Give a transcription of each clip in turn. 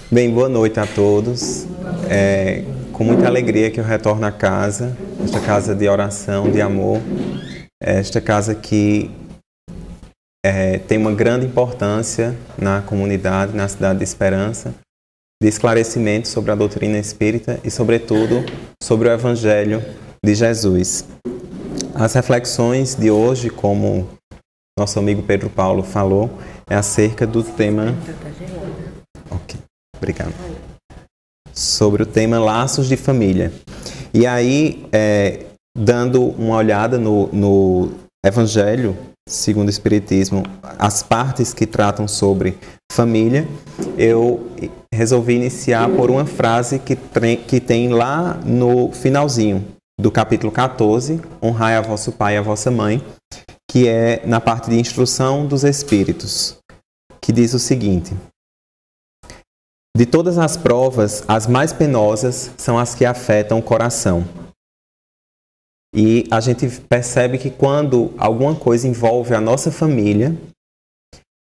Bem, boa noite a todos. Com muita alegria que eu retorno à casa, esta casa de oração, de amor, esta casa que tem uma grande importância na comunidade, na cidade de Esperança, de esclarecimento sobre a doutrina espírita e, sobretudo, sobre o Evangelho de Jesus. As reflexões de hoje, como nosso amigo Pedro Paulo falou, é acerca do tema... Ok, obrigado. Sobre o tema Laços de Família. E aí, dando uma olhada no Evangelho, segundo o Espiritismo, as partes que tratam sobre família, eu resolvi iniciar por uma frase que tem lá no finalzinho do capítulo 14, honrai a vosso pai e a vossa mãe, que é na parte de instrução dos espíritos, que diz o seguinte: de todas as provas, as mais penosas são as que afetam o coração. E a gente percebe que quando alguma coisa envolve a nossa família,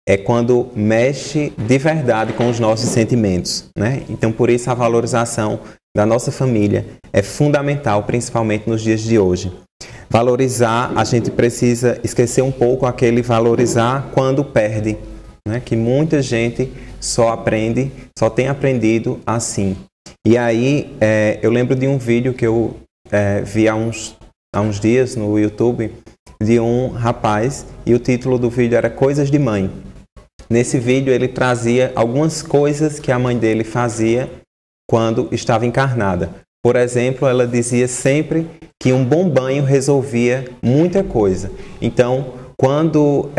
é quando mexe de verdade com os nossos sentimentos, né? Então, por isso, a valorização da nossa família é fundamental, principalmente nos dias de hoje. Valorizar, a gente precisa esquecer um pouco aquele valorizar quando perde, né? Que muita gente só tem aprendido assim. E aí, eu lembro de um vídeo que eu vi há uns dias no YouTube, de um rapaz, e o título do vídeo era Coisas de Mãe. Nesse vídeo ele trazia algumas coisas que a mãe dele fazia quando estava encarnada. Por exemplo, ela dizia sempre que um bom banho resolvia muita coisa. Então, quando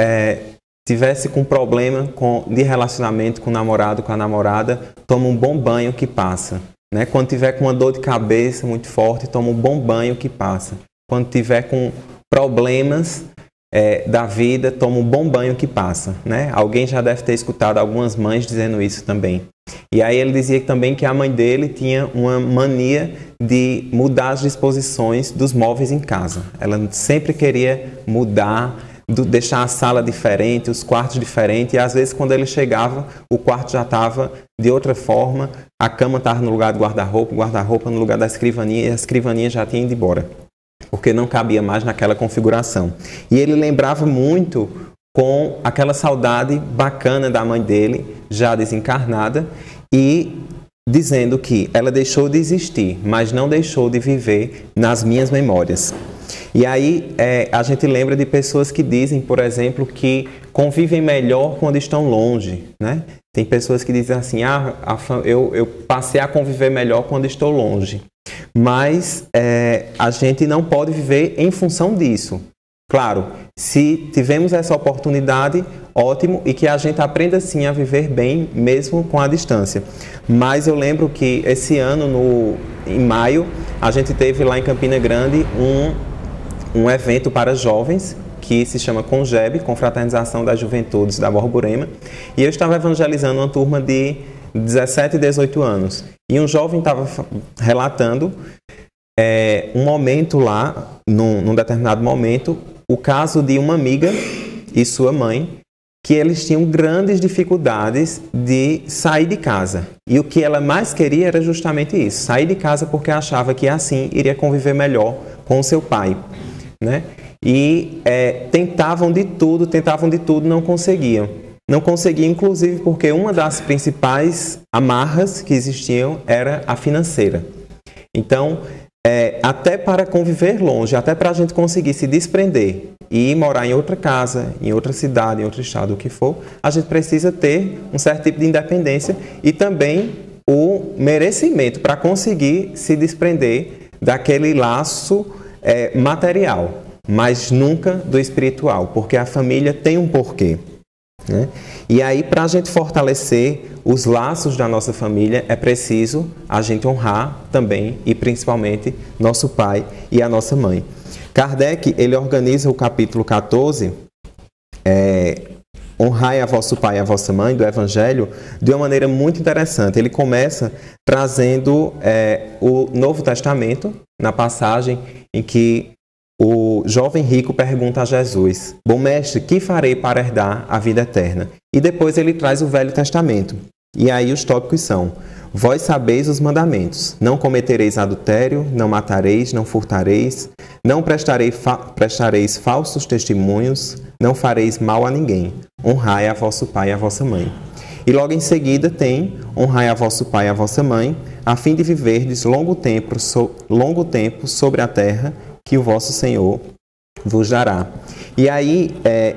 tivesse com problema de relacionamento com o namorado, com a namorada, toma um bom banho que passa. Né? Quando tiver com uma dor de cabeça muito forte, toma um bom banho que passa. Quando tiver com problemas da vida, toma um bom banho que passa. Né? Alguém já deve ter escutado algumas mães dizendo isso também. E aí ele dizia também que a mãe dele tinha uma mania de mudar as disposições dos móveis em casa. Ela sempre queria mudar, deixar a sala diferente, os quartos diferentes, e às vezes quando ele chegava, o quarto já estava de outra forma, a cama estava no lugar do guarda-roupa, o guarda-roupa no lugar da escrivaninha, e a escrivaninha já tinha ido embora, porque não cabia mais naquela configuração. E ele lembrava muito com aquela saudade bacana da mãe dele, já desencarnada, e dizendo que ela deixou de existir, mas não deixou de viver nas minhas memórias. E aí a gente lembra de pessoas que dizem, por exemplo, que convivem melhor quando estão longe, né? Tem pessoas que dizem assim, eu passei a conviver melhor quando estou longe. Mas a gente não pode viver em função disso. Claro, se tivemos essa oportunidade, ótimo, e que a gente aprenda sim a viver bem, mesmo com a distância. Mas eu lembro que esse ano, em maio, a gente teve lá em Campina Grande um evento para jovens, que se chama CONGEB, Confraternização das Juventudes da Borborema, e eu estava evangelizando uma turma de 17 e 18 anos. E um jovem estava relatando um momento lá, num determinado momento, o caso de uma amiga e sua mãe, que eles tinham grandes dificuldades de sair de casa. E o que ela mais queria era justamente isso, sair de casa porque achava que assim iria conviver melhor com o seu pai. Né? E tentavam de tudo, não conseguiam. Não conseguiam, inclusive, porque uma das principais amarras que existiam era a financeira. Então, até para conviver longe, até para a gente conseguir se desprender e ir morar em outra casa, em outra cidade, em outro estado, o que for, a gente precisa ter um certo tipo de independência e também o merecimento para conseguir se desprender daquele laço material, mas nunca do espiritual, porque a família tem um porquê. Né? E aí, para a gente fortalecer os laços da nossa família, é preciso a gente honrar também e principalmente nosso pai e a nossa mãe. Kardec, ele organiza o capítulo 14, honrai a vosso pai e a vossa mãe, do Evangelho, de uma maneira muito interessante. Ele começa trazendo o Novo Testamento, na passagem em que o jovem rico pergunta a Jesus: bom mestre, que farei para herdar a vida eterna? E depois ele traz o Velho Testamento. E aí os tópicos são: vós sabeis os mandamentos. Não cometereis adultério, não matareis, não furtareis, não prestareis falsos testemunhos, não fareis mal a ninguém. Honrai a vosso pai e a vossa mãe. E logo em seguida tem: honrai a vosso pai e a vossa mãe, a fim de viverdes longo tempo sobre a terra que o vosso Senhor vos dará. E aí,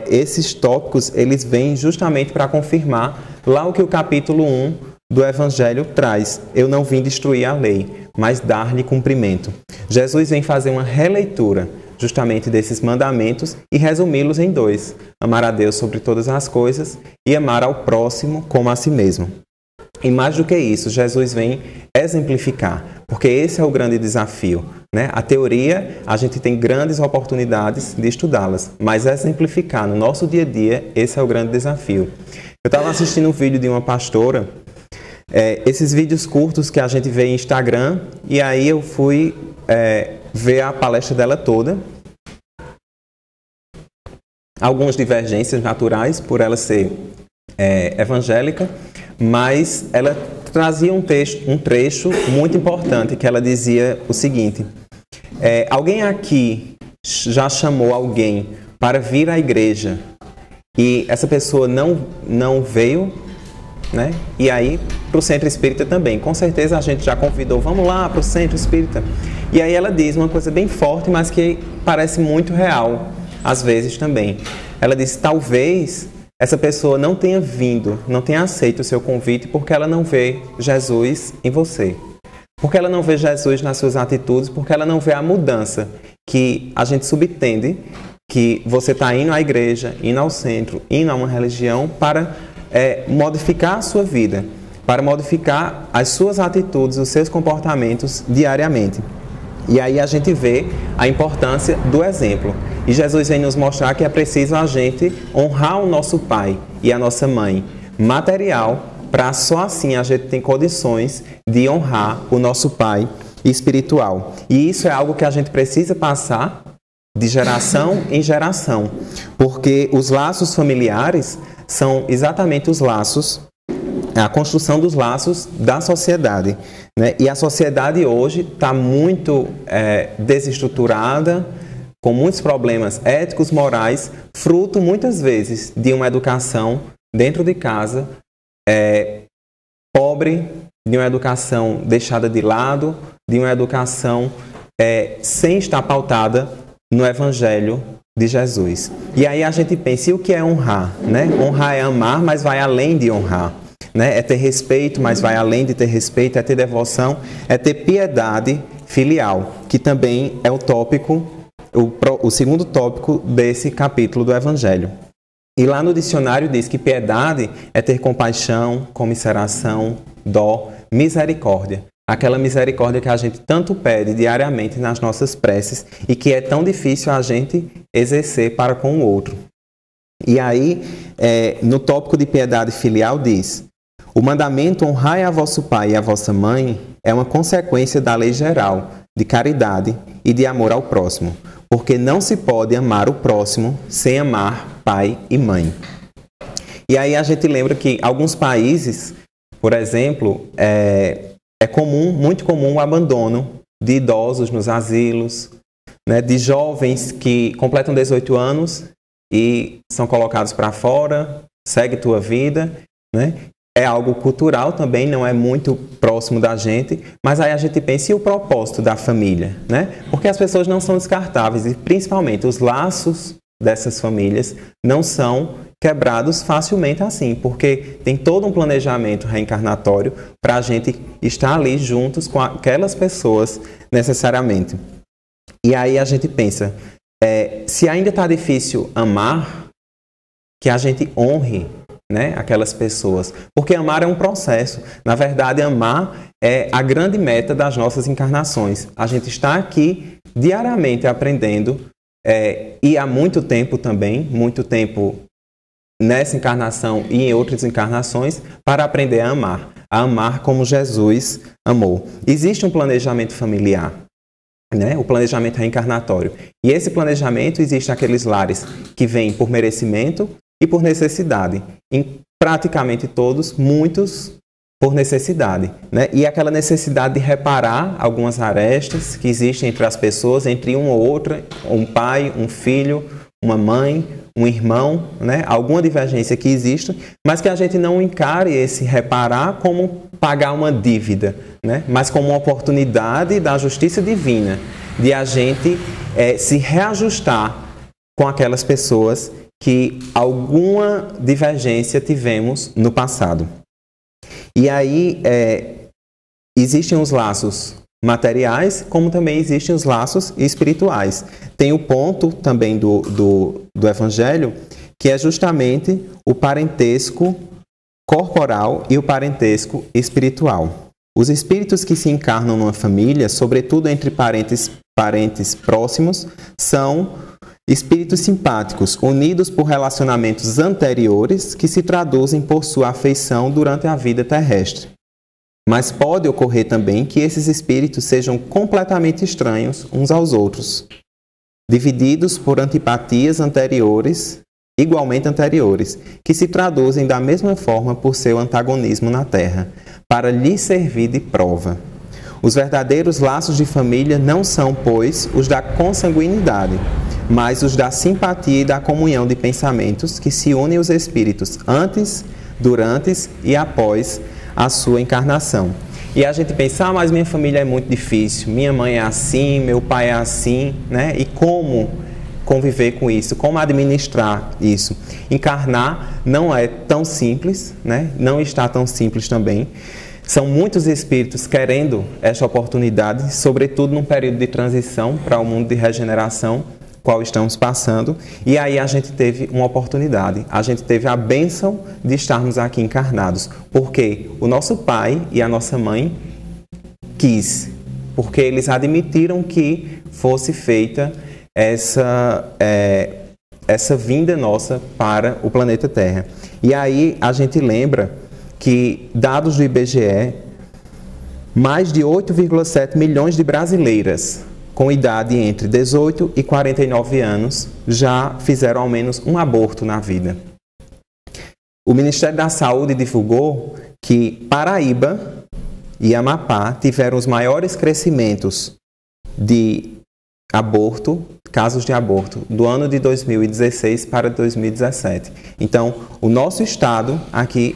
esses tópicos, eles vêm justamente para confirmar lá o que o capítulo 1 do Evangelho traz. Eu não vim destruir a lei, mas dar-lhe cumprimento. Jesus vem fazer uma releitura justamente desses mandamentos e resumi-los em 2. Amar a Deus sobre todas as coisas e amar ao próximo como a si mesmo. E mais do que isso, Jesus vem exemplificar, porque esse é o grande desafio, né? A teoria, a gente tem grandes oportunidades de estudá-las, mas exemplificar no nosso dia a dia, esse é o grande desafio. Eu estava assistindo um vídeo de uma pastora, esses vídeos curtos que a gente vê em Instagram, e aí eu fui ver a palestra dela toda. Algumas divergências naturais, por ela ser evangélica, mas ela trazia um trecho muito importante, que ela dizia o seguinte: alguém aqui já chamou alguém para vir à igreja e essa pessoa não veio, né? E aí para o centro espírita também, com certeza a gente já convidou, vamos lá para o centro espírita. E aí ela diz uma coisa bem forte, mas que parece muito real, às vezes também. Ela diz: talvez essa pessoa não tenha vindo, não tenha aceito o seu convite porque ela não vê Jesus em você. Porque ela não vê Jesus nas suas atitudes, porque ela não vê a mudança que a gente subentende que você está indo à igreja, indo ao centro, indo a uma religião para modificar a sua vida, para modificar as suas atitudes, os seus comportamentos diariamente. E aí a gente vê a importância do exemplo. E Jesus vem nos mostrar que é preciso a gente honrar o nosso pai e a nossa mãe material, para só assim a gente ter condições de honrar o nosso pai espiritual. E isso é algo que a gente precisa passar de geração em geração, porque os laços familiares são exatamente os laços, a construção dos laços da sociedade, né? E a sociedade hoje está muito desestruturada, com muitos problemas éticos, morais, fruto muitas vezes de uma educação dentro de casa pobre, de uma educação deixada de lado, de uma educação sem estar pautada no Evangelho de Jesus. E aí a gente pensa: e o que é honrar? Né? Honrar é amar, mas vai além de honrar. Né? É ter respeito, mas vai além de ter respeito, é ter devoção, é ter piedade filial, que também é o tópico, o segundo tópico desse capítulo do Evangelho. E lá no dicionário diz que piedade é ter compaixão, comiseração, dó, misericórdia. Aquela misericórdia que a gente tanto pede diariamente nas nossas preces e que é tão difícil a gente exercer para com o outro. E aí, no tópico de piedade filial diz: o mandamento honrai a vosso pai e a vossa mãe é uma consequência da lei geral de caridade e de amor ao próximo, porque não se pode amar o próximo sem amar pai e mãe. E aí a gente lembra que alguns países, por exemplo, muito comum o abandono de idosos nos asilos, né, de jovens que completam 18 anos e são colocados para fora, segue tua vida, né? É algo cultural também, não é muito próximo da gente, mas aí a gente pensa: e o propósito da família, né? Porque as pessoas não são descartáveis e principalmente os laços dessas famílias não são quebrados facilmente assim, porque tem todo um planejamento reencarnatório para a gente estar ali juntos com aquelas pessoas necessariamente. E aí a gente pensa, se ainda está difícil amar, que a gente honre, né, aquelas pessoas, porque amar é um processo. Na verdade, amar é a grande meta das nossas encarnações. A gente está aqui diariamente aprendendo, e há muito tempo também, muito tempo nessa encarnação e em outras encarnações, para aprender a amar como Jesus amou. Existe um planejamento familiar, né? O planejamento reencarnatório. E esse planejamento existe aqueles lares que vêm por merecimento e por necessidade. Em praticamente todos, muitos por necessidade, né? E aquela necessidade de reparar algumas arestas que existem entre as pessoas, entre uma ou outra, um pai, um filho, uma mãe, um irmão, né? Alguma divergência que exista, mas que a gente não encare esse reparar como pagar uma dívida, né? Mas como uma oportunidade da justiça divina, de a gente se reajustar com aquelas pessoas que alguma divergência tivemos no passado. E aí existem os laços materiais, como também existem os laços espirituais. Tem o ponto também do Evangelho, que é justamente o parentesco corporal e o parentesco espiritual. Os espíritos que se encarnam numa família, sobretudo entre parentes próximos, são espíritos simpáticos, unidos por relacionamentos anteriores que se traduzem por sua afeição durante a vida terrestre. Mas pode ocorrer também que esses espíritos sejam completamente estranhos uns aos outros, divididos por antipatias anteriores, igualmente anteriores, que se traduzem da mesma forma por seu antagonismo na Terra, para lhe servir de prova. Os verdadeiros laços de família não são, pois, os da consanguinidade, mas os da simpatia e da comunhão de pensamentos que se unem aos espíritos antes, durante e após a sua encarnação. E a gente pensa, mas minha família é muito difícil, minha mãe é assim, meu pai é assim, né? E como conviver com isso, como administrar isso? Encarnar não é tão simples, né? Não está tão simples também. São muitos espíritos querendo esta oportunidade, sobretudo num período de transição para o mundo de regeneração, qual estamos passando, e aí a gente teve uma oportunidade, a gente teve a bênção de estarmos aqui encarnados, porque o nosso pai e a nossa mãe quis, porque eles admitiram que fosse feita essa vinda nossa para o planeta Terra. E aí a gente lembra que, dados do IBGE, mais de 8,7 milhões de brasileiras com idade entre 18 e 49 anos já fizeram ao menos um aborto na vida. O Ministério da Saúde divulgou que Paraíba e Amapá tiveram os maiores crescimentos de aborto, casos de aborto, do ano de 2016 para 2017. Então, o nosso estado aqui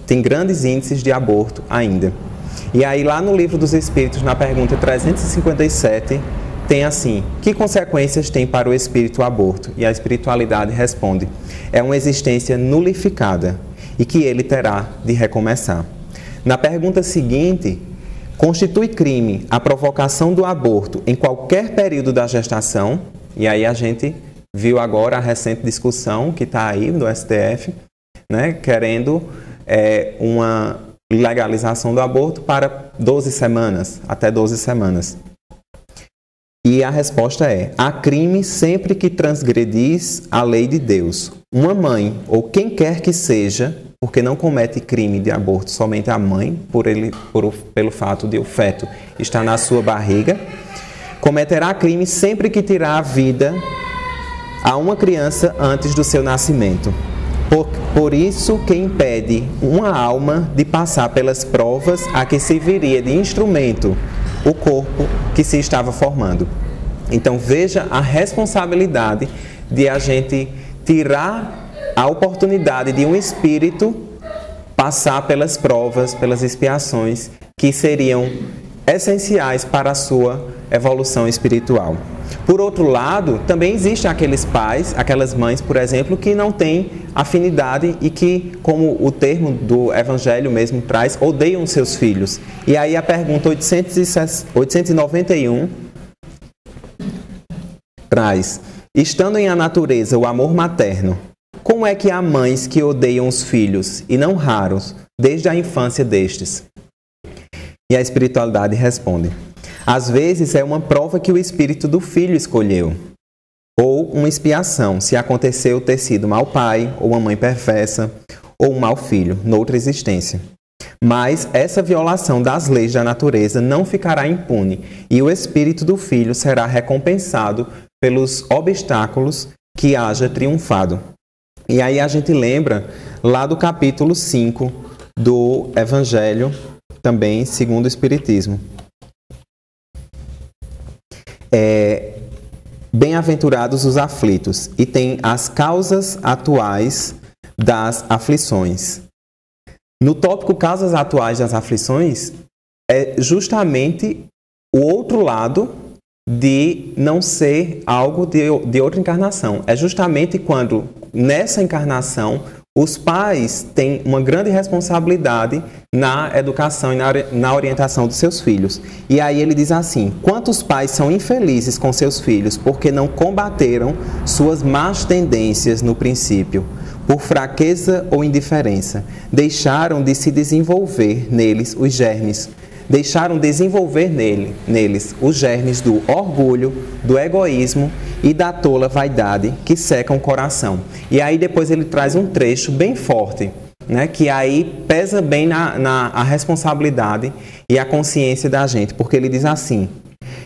tem grandes índices de aborto ainda. E aí, lá no Livro dos Espíritos, na pergunta 357, tem assim: que consequências tem para o espírito o aborto? E a espiritualidade responde: é uma existência nulificada e que ele terá de recomeçar. Na pergunta seguinte, constitui crime a provocação do aborto em qualquer período da gestação? E aí a gente viu agora a recente discussão que está aí do STF, né, querendo uma legalização do aborto para 12 semanas, até 12 semanas. E a resposta é: há crime sempre que transgredis a lei de Deus. Uma mãe, ou quem quer que seja, porque não comete crime de aborto somente a mãe, pelo fato de o feto estar na sua barriga, cometerá crime sempre que tirar a vida a uma criança antes do seu nascimento. Por isso que impede uma alma de passar pelas provas a que serviria de instrumento o corpo que se estava formando. Então veja a responsabilidade de a gente tirar a oportunidade de um espírito passar pelas provas, pelas expiações que seriam essenciais para a sua evolução espiritual. Por outro lado, também existem aqueles pais, aquelas mães, por exemplo, que não têm afinidade e que, como o termo do Evangelho mesmo traz, odeiam seus filhos. E aí a pergunta 891 traz: estando em a natureza o amor materno, como é que há mães que odeiam os filhos, e não raros, desde a infância destes? E a espiritualidade responde: às vezes é uma prova que o espírito do filho escolheu, ou uma expiação, se aconteceu ter sido mau pai, ou uma mãe perversa, ou um mau filho, noutra existência. Mas essa violação das leis da natureza não ficará impune, e o espírito do filho será recompensado pelos obstáculos que haja triunfado. E aí a gente lembra lá do capítulo 5 do Evangelho, também segundo o Espiritismo. Bem-aventurados os aflitos, e tem as causas atuais das aflições. No tópico causas atuais das aflições, é justamente o outro lado de não ser algo de outra encarnação. É justamente quando, nessa encarnação, os pais têm uma grande responsabilidade na educação e na orientação dos seus filhos. E aí ele diz assim: quantos pais são infelizes com seus filhos porque não combateram suas más tendências no princípio, por fraqueza ou indiferença, deixaram de se desenvolver neles os germes. Deixaram desenvolver neles os germes do orgulho, do egoísmo e da tola vaidade que secam o coração. E aí depois ele traz um trecho bem forte, né, que aí pesa bem a responsabilidade e a consciência da gente, porque ele diz assim: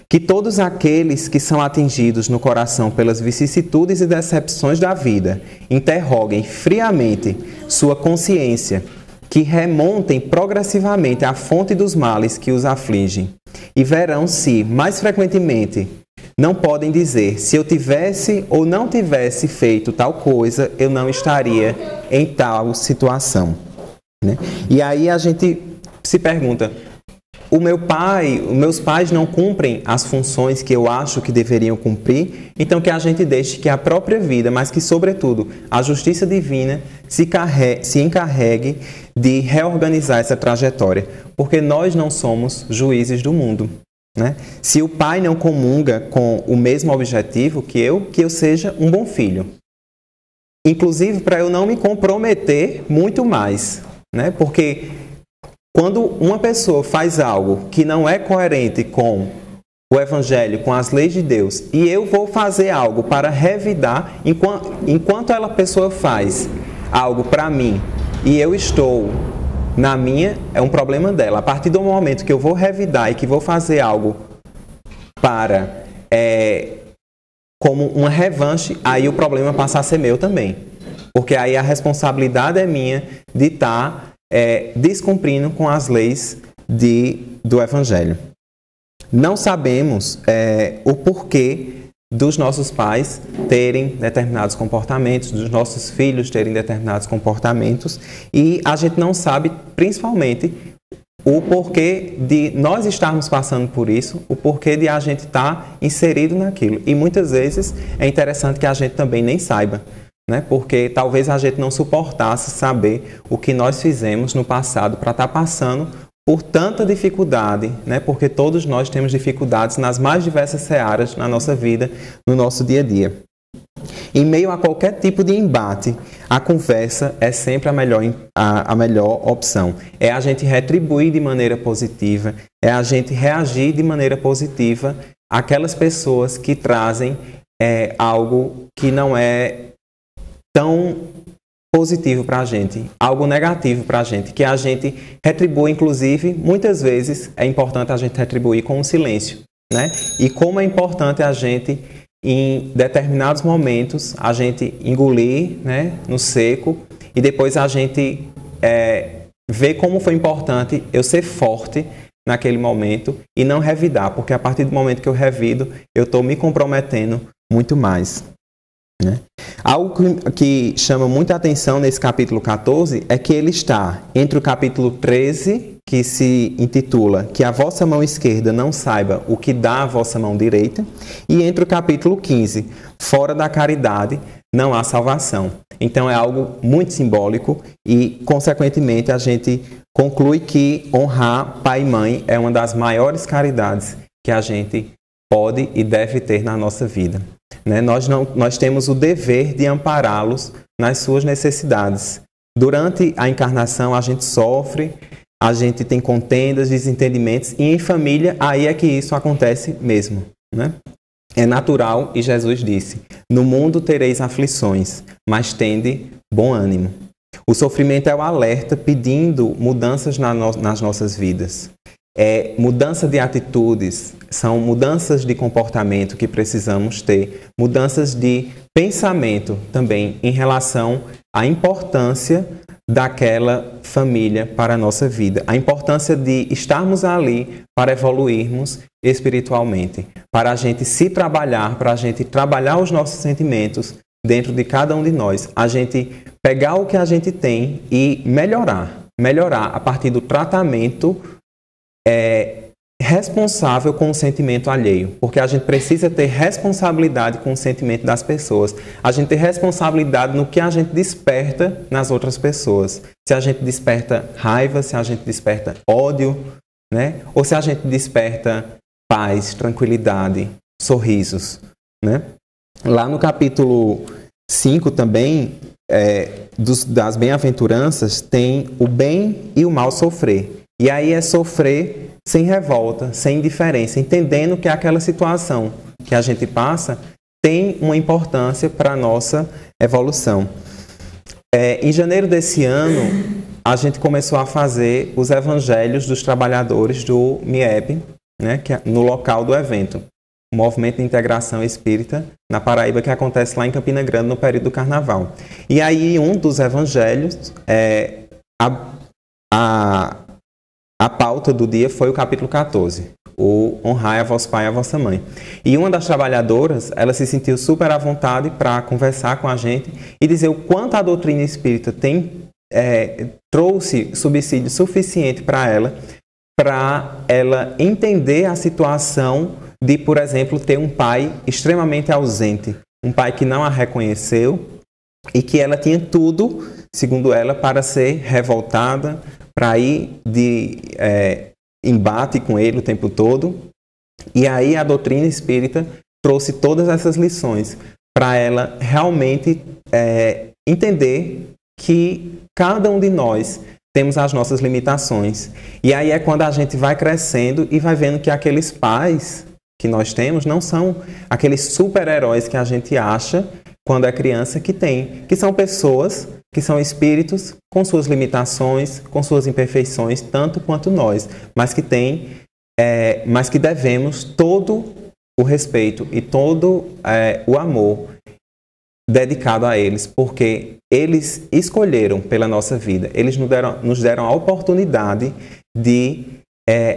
que todos aqueles que são atingidos no coração pelas vicissitudes e decepções da vida interroguem friamente sua consciência, que remontem progressivamente à fonte dos males que os afligem, e verão se, mais frequentemente, não podem dizer: se eu tivesse ou não tivesse feito tal coisa, eu não estaria em tal situação. Né? E aí a gente se pergunta: os meus pais não cumprem as funções que eu acho que deveriam cumprir, então que a gente deixe que a própria vida, mas que, sobretudo, a justiça divina se encarregue de reorganizar essa trajetória, porque nós não somos juízes do mundo. Né? Se o pai não comunga com o mesmo objetivo que eu seja um bom filho. Inclusive para eu não me comprometer muito mais, né? Porque quando uma pessoa faz algo que não é coerente com o Evangelho, com as leis de Deus, e eu vou fazer algo para revidar, enquanto a pessoa faz algo para mim e eu estou na minha, é um problema dela. A partir do momento que eu vou revidar e que vou fazer algo para como uma revanche, aí o problema passa a ser meu também. Porque aí a responsabilidade é minha de estar descumprindo com as leis do Evangelho. Não sabemos o porquê dos nossos pais terem determinados comportamentos, dos nossos filhos terem determinados comportamentos, e a gente não sabe, principalmente, o porquê de nós estarmos passando por isso, o porquê de a gente estar inserido naquilo. E muitas vezes é interessante que a gente também nem saiba, né? Porque talvez a gente não suportasse saber o que nós fizemos no passado para estar passando por tanta dificuldade, né? Porque todos nós temos dificuldades nas mais diversas searas na nossa vida, no nosso dia a dia. Em meio a qualquer tipo de embate, a conversa é sempre a melhor opção. É a gente retribuir de maneira positiva, é a gente reagir de maneira positiva àquelas pessoas que trazem algo que não é tão positivo para a gente, algo negativo para a gente, que a gente retribui, inclusive, muitas vezes é importante a gente retribuir com um silêncio, né? E como é importante a gente, em determinados momentos, a gente engolir, né, no seco, e depois a gente ver como foi importante eu ser forte naquele momento e não revidar, porque a partir do momento que eu revido, eu estou me comprometendo muito mais. Né? Algo que chama muita atenção nesse capítulo 14 é que ele está entre o capítulo 13, que se intitula Que a vossa mão esquerda não saiba o que dá a vossa mão direita, e entre o capítulo 15, Fora da caridade não há salvação. Então é algo muito simbólico e, consequentemente, a gente conclui que honrar pai e mãe é uma das maiores caridades que a gente pode e deve ter na nossa vida. Né? Nós temos o dever de ampará-los nas suas necessidades. Durante a encarnação a gente sofre, a gente tem contendas, desentendimentos, e em família aí é que isso acontece mesmo. Né? É natural, e Jesus disse: no mundo tereis aflições, mas tende bom ânimo. O sofrimento é o alerta pedindo mudanças nas nossas vidas. mudança de atitudes, são mudanças de comportamento que precisamos ter, mudanças de pensamento também em relação à importância daquela família para a nossa vida, a importância de estarmos ali para evoluirmos espiritualmente, para a gente se trabalhar, para a gente trabalhar os nossos sentimentos dentro de cada um de nós, a gente pegar o que a gente tem e melhorar a partir do tratamento responsável com o sentimento alheio, porque a gente precisa ter responsabilidade com o sentimento das pessoas, a gente ter responsabilidade no que a gente desperta nas outras pessoas, se a gente desperta raiva, se a gente desperta ódio, né? Ou se a gente desperta paz, tranquilidade, sorrisos, né? Lá no capítulo 5 também, das bem-aventuranças, tem o bem e o mal sofrer. E aí é sofrer sem revolta, sem indiferença, entendendo que aquela situação que a gente passa tem uma importância para a nossa evolução. Em janeiro desse ano, a gente começou a fazer os evangelhos dos trabalhadores do MIEP, né, que é no local do evento. O Movimento de Integração Espírita na Paraíba, que acontece lá em Campina Grande no período do Carnaval. E aí um dos evangelhos, a pauta do dia foi o capítulo 14, o honrai a vosso pai e a vossa mãe. E uma das trabalhadoras, ela se sentiu super à vontade para conversar com a gente e dizer o quanto a doutrina espírita trouxe subsídio suficiente para ela entender a situação de, por exemplo, ter um pai extremamente ausente, um pai que não a reconheceu e que ela tinha tudo, segundo ela, para ser revoltada, para ir de embate com ele o tempo todo. E aí a doutrina espírita trouxe todas essas lições para ela realmente entender que cada um de nós temos as nossas limitações. E aí é quando a gente vai crescendo e vai vendo que aqueles pais que nós temos não são aqueles super-heróis que a gente acha quando é criança que são pessoas, que são espíritos com suas limitações, com suas imperfeições, tanto quanto nós, mas que devemos todo o respeito e todo o amor dedicado a eles, porque eles escolheram pela nossa vida, eles nos deram a oportunidade de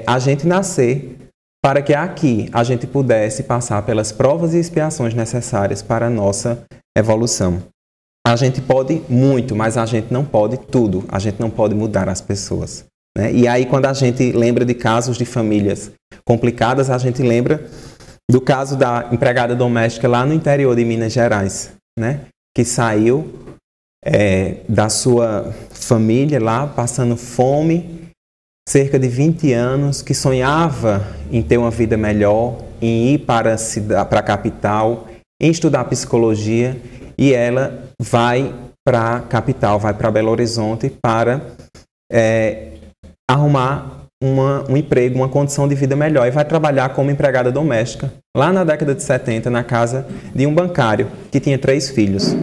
a gente nascer para que aqui a gente pudesse passar pelas provas e expiações necessárias para a nossa evolução. A gente pode muito, mas a gente não pode tudo. A gente não pode mudar as pessoas, né? E aí, quando a gente lembra de casos de famílias complicadas, a gente lembra do caso da empregada doméstica lá no interior de Minas Gerais, né? Que saiu da sua família lá, passando fome, cerca de 20 anos, que sonhava em ter uma vida melhor, em ir para a capital, em estudar psicologia, e ela vai para a capital, vai para Belo Horizonte para arrumar um emprego, uma condição de vida melhor, e vai trabalhar como empregada doméstica, lá na década de 70, na casa de um bancário que tinha 3 filhos.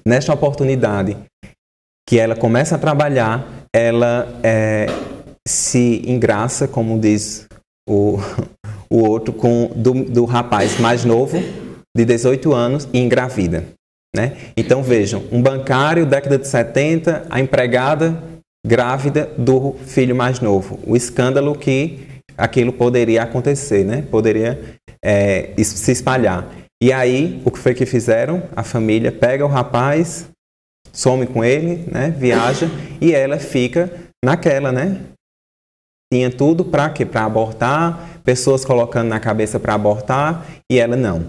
Nesta oportunidade que ela começa a trabalhar, ela se engraça, como diz o outro, do rapaz mais novo, de 18 anos, e engravida, né? Então vejam, um bancário, década de 70, a empregada grávida do filho mais novo. O escândalo que aquilo poderia acontecer, né? Poderia se espalhar. E aí, o que foi que fizeram? A família pega o rapaz, some com ele, né? Viaja, e ela fica naquela, né? Tinha tudo para quê? Para abortar, pessoas colocando na cabeça para abortar, e ela não.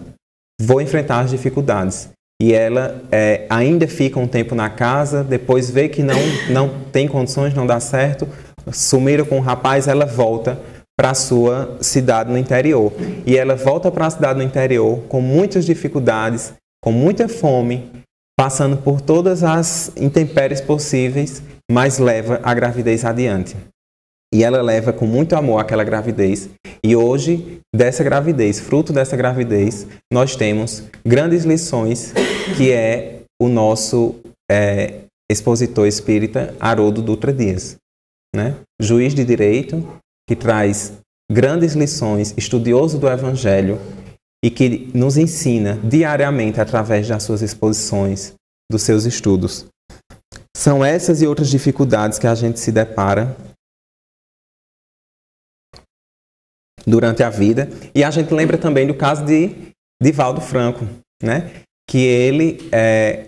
Vou enfrentar as dificuldades. E ela ainda fica um tempo na casa, depois vê que não tem condições, não dá certo, sumiram com o rapaz, ela volta para a sua cidade no interior. E ela volta para a cidade no interior com muitas dificuldades, com muita fome, passando por todas as intempéries possíveis, mas leva a gravidez adiante. E ela leva com muito amor aquela gravidez. E hoje, dessa gravidez, fruto dessa gravidez, nós temos grandes lições, que é o nosso expositor espírita Haroldo Dutra Dias, né? Juiz de direito, que traz grandes lições, estudioso do Evangelho e que nos ensina diariamente através das suas exposições, dos seus estudos. São essas e outras dificuldades que a gente se depara durante a vida. E a gente lembra também do caso de Divaldo Franco, né? Que ele,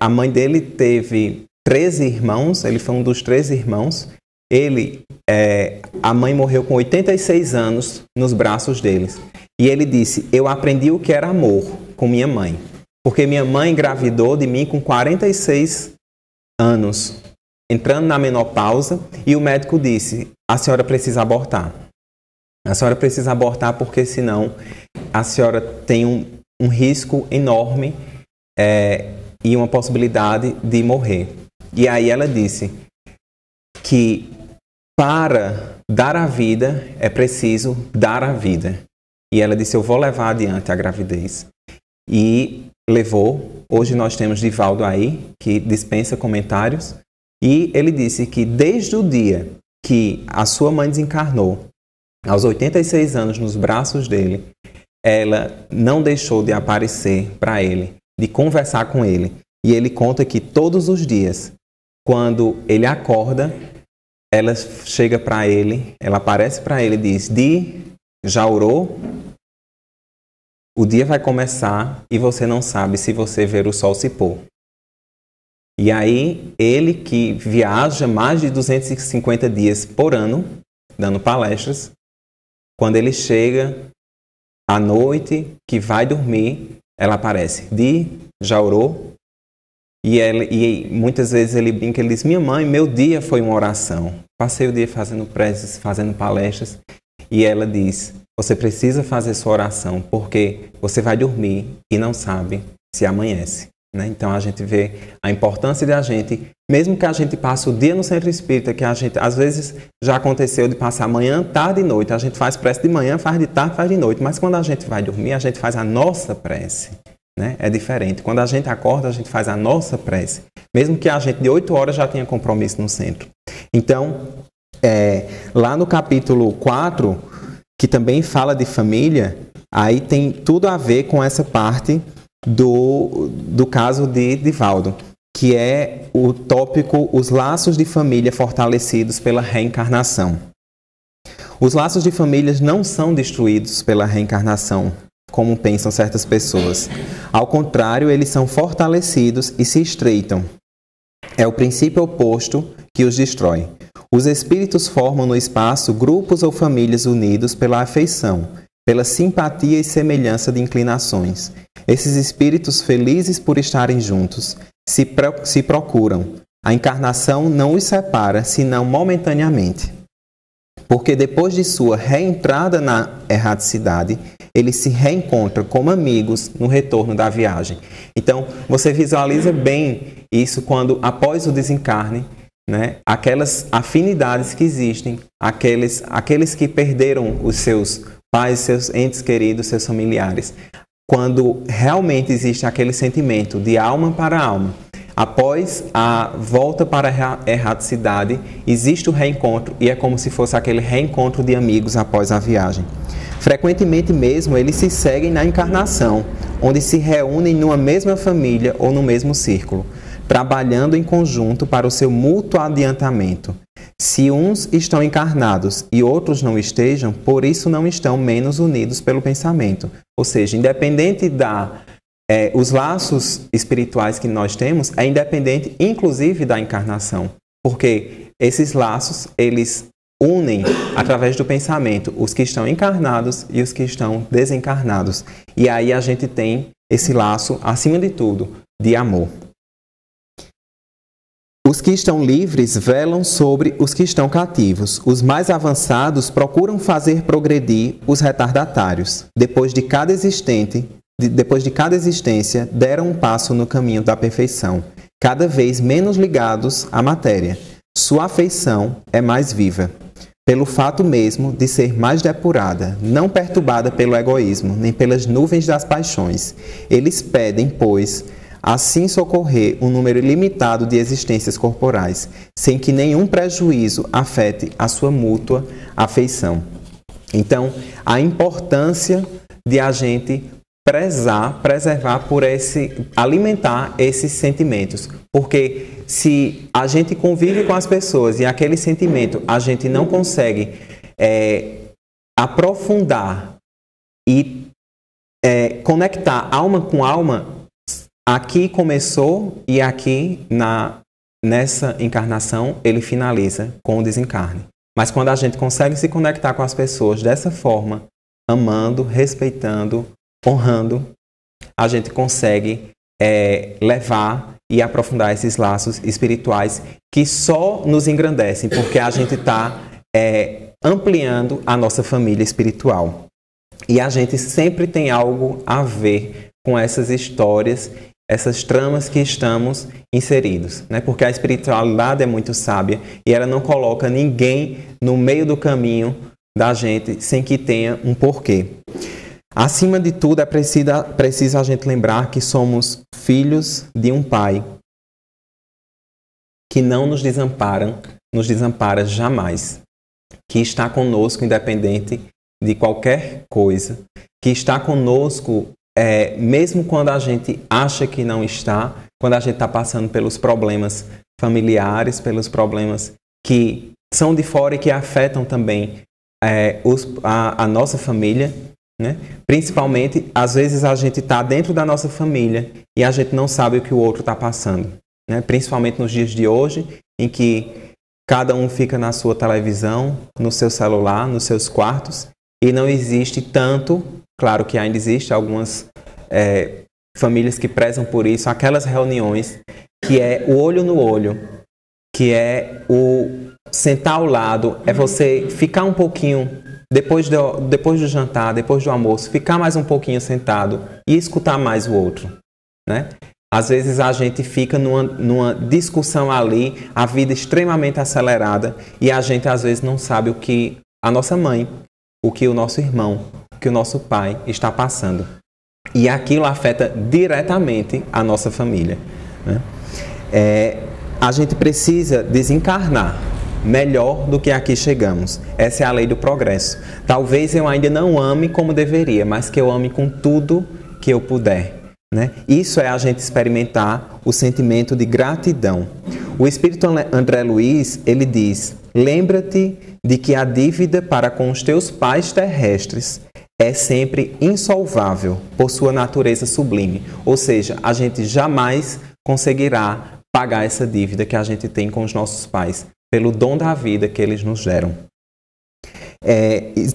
a mãe dele teve 13 irmãos, ele foi um dos 13 irmãos. A mãe morreu com 86 anos nos braços deles. E ele disse: eu aprendi o que era amor com minha mãe, porque minha mãe engravidou de mim com 46 anos, entrando na menopausa, e o médico disse: a senhora precisa abortar. A senhora precisa abortar porque senão a senhora tem um risco enorme e uma possibilidade de morrer. E aí ela disse que para dar a vida é preciso dar a vida. E ela disse: eu vou levar adiante a gravidez. E levou. Hoje nós temos Divaldo aí, que dispensa comentários. E ele disse que desde o dia que a sua mãe desencarnou, aos 86 anos nos braços dele, ela não deixou de aparecer para ele, de conversar com ele. E ele conta que todos os dias, quando ele acorda, ela chega para ele, ela aparece para ele e diz: Di, já orou? O dia vai começar e você não sabe se você ver o sol se pôr. E aí, ele que viaja mais de 250 dias por ano, dando palestras, quando ele chega à noite, que vai dormir, ela aparece: Di, já orou? E muitas vezes ele brinca, ele diz: minha mãe, meu dia foi uma oração. Passei o dia fazendo preces, fazendo palestras. E ela diz: você precisa fazer sua oração, porque você vai dormir e não sabe se amanhece. Né? Então a gente vê a importância de a gente, mesmo que a gente passe o dia no centro espírita, que a gente, às vezes já aconteceu de passar manhã, tarde e noite. A gente faz prece de manhã, faz de tarde, faz de noite. Mas quando a gente vai dormir, a gente faz a nossa prece. Né? É diferente. Quando a gente acorda, a gente faz a nossa prece. Mesmo que a gente de 8 horas já tenha compromisso no centro. Então, lá no capítulo 4, que também fala de família, aí tem tudo a ver com essa parte do caso de Divaldo, que é o tópico os laços de família fortalecidos pela reencarnação. Os laços de família não são destruídos pela reencarnação, como pensam certas pessoas. Ao contrário, eles são fortalecidos e se estreitam. É o princípio oposto que os destrói. Os espíritos formam no espaço grupos ou famílias unidos pela afeição, pela simpatia e semelhança de inclinações. Esses espíritos, felizes por estarem juntos, se procuram. A encarnação não os separa, senão momentaneamente. Porque depois de sua reentrada na erraticidade, eles se reencontram como amigos no retorno da viagem. Então, você visualiza bem isso quando, após o desencarne, né, aquelas afinidades que existem, aqueles que perderam os seus pais, seus entes queridos, seus familiares. Quando realmente existe aquele sentimento de alma para alma, após a volta para a erraticidade, existe o reencontro e é como se fosse aquele reencontro de amigos após a viagem. Frequentemente mesmo, eles se seguem na encarnação, onde se reúnem numa mesma família ou no mesmo círculo, trabalhando em conjunto para o seu mútuo adiantamento. Se uns estão encarnados e outros não estejam, por isso não estão menos unidos pelo pensamento. Ou seja, independente os laços espirituais que nós temos, é independente inclusive da encarnação. Porque esses laços, eles unem através do pensamento os que estão encarnados e os que estão desencarnados. E aí a gente tem esse laço, acima de tudo, de amor. Os que estão livres velam sobre os que estão cativos. Os mais avançados procuram fazer progredir os retardatários. Depois de cada existência, deram um passo no caminho da perfeição, cada vez menos ligados à matéria. Sua afeição é mais viva, pelo fato mesmo de ser mais depurada, não perturbada pelo egoísmo, nem pelas nuvens das paixões. Eles pedem, pois, assim socorrer um número ilimitado de existências corporais, sem que nenhum prejuízo afete a sua mútua afeição. Então, a importância de a gente preservar alimentar esses sentimentos. Porque se a gente convive com as pessoas e aquele sentimento a gente não consegue aprofundar e conectar alma com alma, aqui começou e aqui nessa encarnação ele finaliza com o desencarne. Mas quando a gente consegue se conectar com as pessoas dessa forma, amando, respeitando, honrando, a gente consegue levar e aprofundar esses laços espirituais que só nos engrandecem, porque a gente está ampliando a nossa família espiritual. E a gente sempre tem algo a ver com essas histórias, essas tramas que estamos inseridos, né? Porque a espiritualidade é muito sábia e ela não coloca ninguém no meio do caminho da gente sem que tenha um porquê. Acima de tudo, é preciso a gente lembrar que somos filhos de um Pai que não nos desampara jamais, que está conosco independente de qualquer coisa, que está conosco mesmo quando a gente acha que não está, quando a gente está passando pelos problemas familiares, pelos problemas que são de fora e que afetam também a nossa família, né? Principalmente, às vezes a gente está dentro da nossa família e a gente não sabe o que o outro está passando, né? Principalmente nos dias de hoje, em que cada um fica na sua televisão, no seu celular, nos seus quartos, e não existe tanto, claro que ainda existe algumas famílias que prezam por isso, aquelas reuniões que é o olho no olho, que é o sentar ao lado, é você ficar um pouquinho, depois do jantar, depois do almoço, ficar mais um pouquinho sentado e escutar mais o outro, né? Às vezes a gente fica numa discussão ali, a vida extremamente acelerada, e a gente às vezes não sabe o que a nossa mãe, o que o nosso irmão, o que o nosso pai está passando. E aquilo afeta diretamente a nossa família, né? A gente precisa desencarnar melhor do que aqui chegamos. Essa é a lei do progresso. Talvez eu ainda não ame como deveria, mas que eu ame com tudo que eu puder, né? Isso é a gente experimentar o sentimento de gratidão. O Espírito André Luiz, ele diz: lembra-te de que a dívida para com os teus pais terrestres é sempre insolvável por sua natureza sublime. Ou seja, a gente jamais conseguirá pagar essa dívida que a gente tem com os nossos pais, pelo dom da vida que eles nos deram.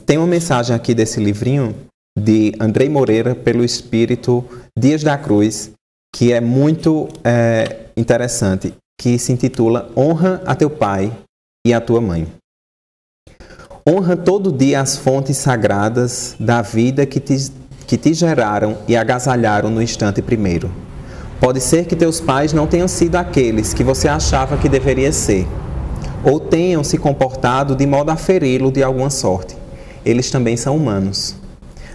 Tem uma mensagem aqui desse livrinho de Andrei Moreira, pelo Espírito Dias da Cruz, que é muito interessante, que se intitula Honra a teu pai e a tua mãe. Honra todo dia as fontes sagradas da vida que te geraram e agasalharam no instante primeiro. Pode ser que teus pais não tenham sido aqueles que você achava que deveria ser, ou tenham se comportado de modo a feri-lo de alguma sorte. Eles também são humanos.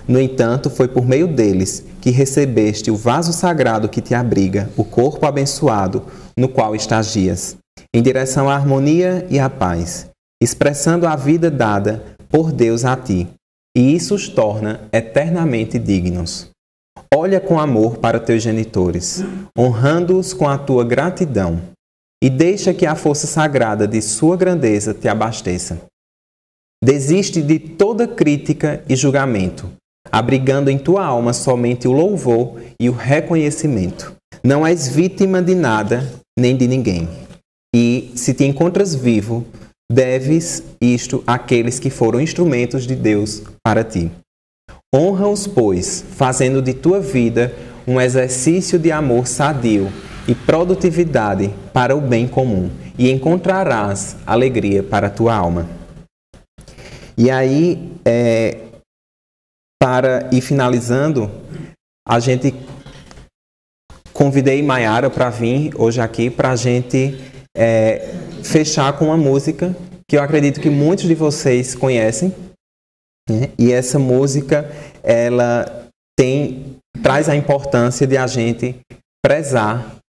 No entanto, foi por meio deles que recebeste o vaso sagrado que te abriga, o corpo abençoado no qual estagias, em direção à harmonia e à paz, expressando a vida dada por Deus a ti, e isso os torna eternamente dignos. Olha com amor para teus genitores, honrando-os com a tua gratidão, e deixa que a força sagrada de sua grandeza te abasteça. Desiste de toda crítica e julgamento, abrigando em tua alma somente o louvor e o reconhecimento. Não és vítima de nada nem de ninguém. E, se te encontras vivo, deves isto àqueles que foram instrumentos de Deus para ti. Honra-os, pois, fazendo de tua vida um exercício de amor sadio e produtividade para o bem comum, e encontrarás alegria para a tua alma. E aí, para ir finalizando, a gente convidei Maiara para vir hoje aqui para a gente fechar com uma música que eu acredito que muitos de vocês conhecem, né? E essa música, ela traz a importância de a gente preservar,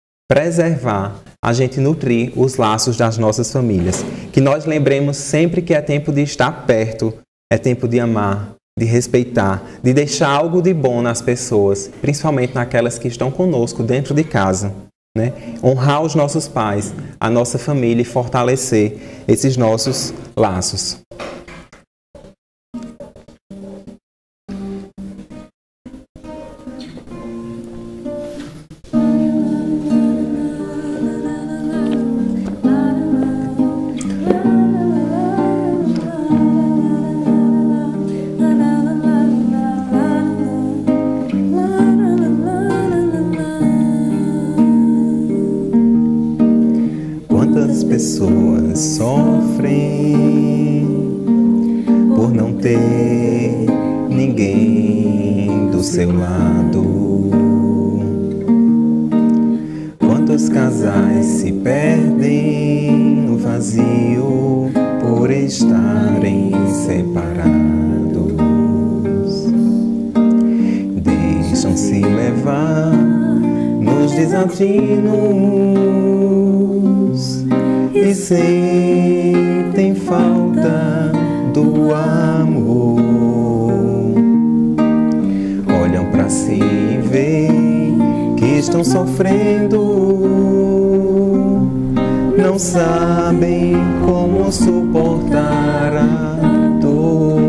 a gente nutrir os laços das nossas famílias. Que nós lembremos sempre que é tempo de estar perto É tempo de amar, de respeitar, de deixar algo de bom nas pessoas, principalmente naquelas que estão conosco dentro de casa. Né? Honrar os nossos pais, a nossa família e fortalecer esses nossos laços. Pessoas sofrem por não ter ninguém do seu lado. Quantos casais se perdem no vazio por estarem separados. Deixam-se levar nos desatinos e sentem falta do amor. Olham para si e veem que estão sofrendo. Não sabem como suportar a dor.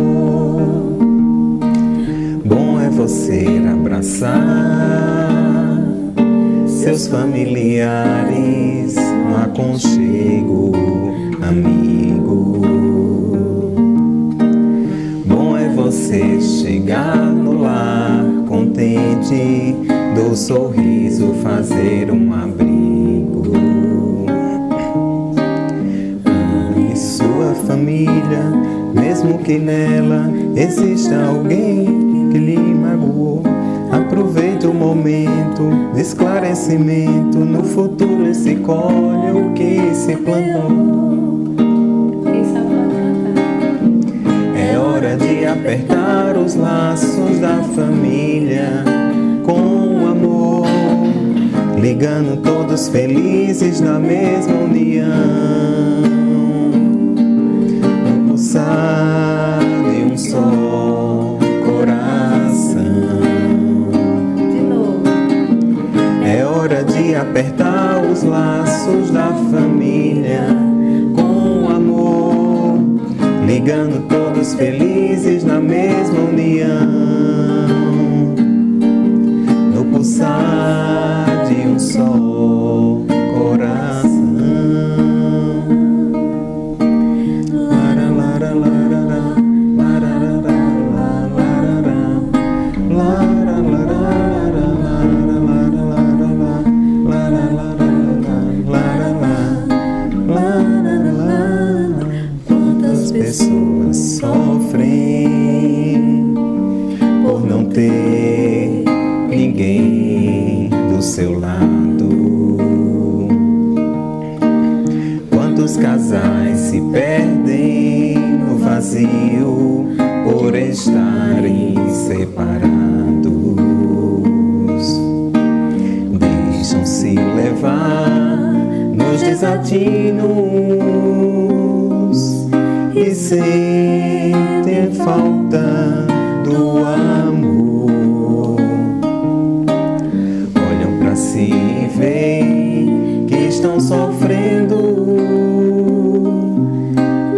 Bom é você abraçar seus familiares no aconchego, amigo. Bom é você chegar no lar contente, do sorriso fazer um abrigo. Ame sua família, mesmo que nela exista alguém que lhe magoou. Aproveite o momento de esclarecimento. No futuro se colhe o que se plantou. É hora de apertar os laços da família com amor, ligando todos felizes na mesma união. No pulsar de um só coração. É hora de apertar os laços da família com amor, ligando todos felizes na mesma união. No pulsar de um só coração. Pessoas sofrem por não ter ninguém do seu lado. Quantos casais se perdem no vazio por estarem separados. Deixam-se levar nos desatinos e sentem falta do amor. Olham para si e veem que estão sofrendo.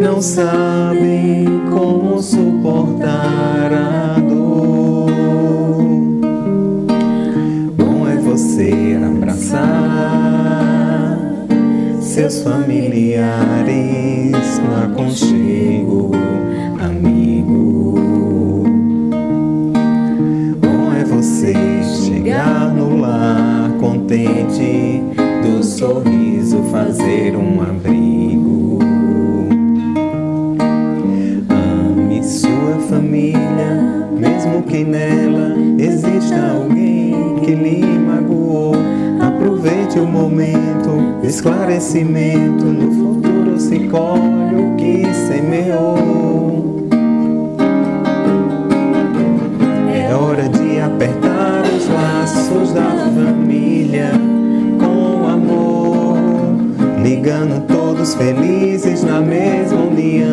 Não sabem como suportar a dor. Bom é você abraçar seus familiares no aconchego, amigo. Bom é você chegar no lar contente, do sorriso fazer um abrigo. Ame sua família, mesmo que nela exista alguém que lhe magoou. Aproveite o momento de esclarecimento. No futuro se colhe o que semeou. É hora de apertar os laços da família com amor, ligando todos felizes na mesma união.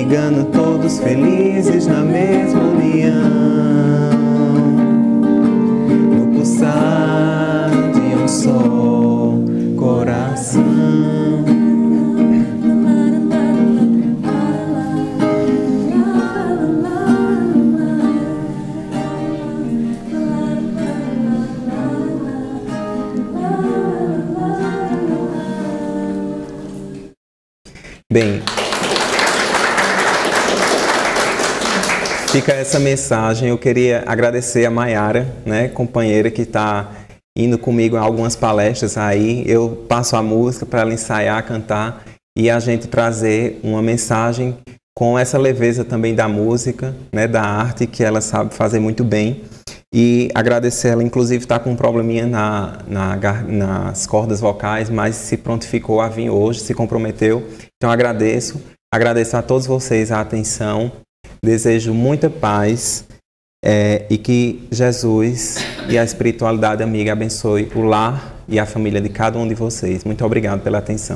ligando todos felizes na mesma união, no pulsar de um só coração. Bem, fica essa mensagem. Eu queria agradecer a Maiara, né, companheira que está indo comigo em algumas palestras aí. Eu passo a música para ela ensaiar, cantar e a gente trazer uma mensagem com essa leveza também da música, né, da arte, que ela sabe fazer muito bem. E agradecer ela, inclusive está com um probleminha nas cordas vocais, mas se prontificou a vir hoje, se comprometeu. Então agradeço a todos vocês a atenção, desejo muita paz e que Jesus e a espiritualidade amiga abençoe o lar e a família de cada um de vocês. Muito obrigado pela atenção.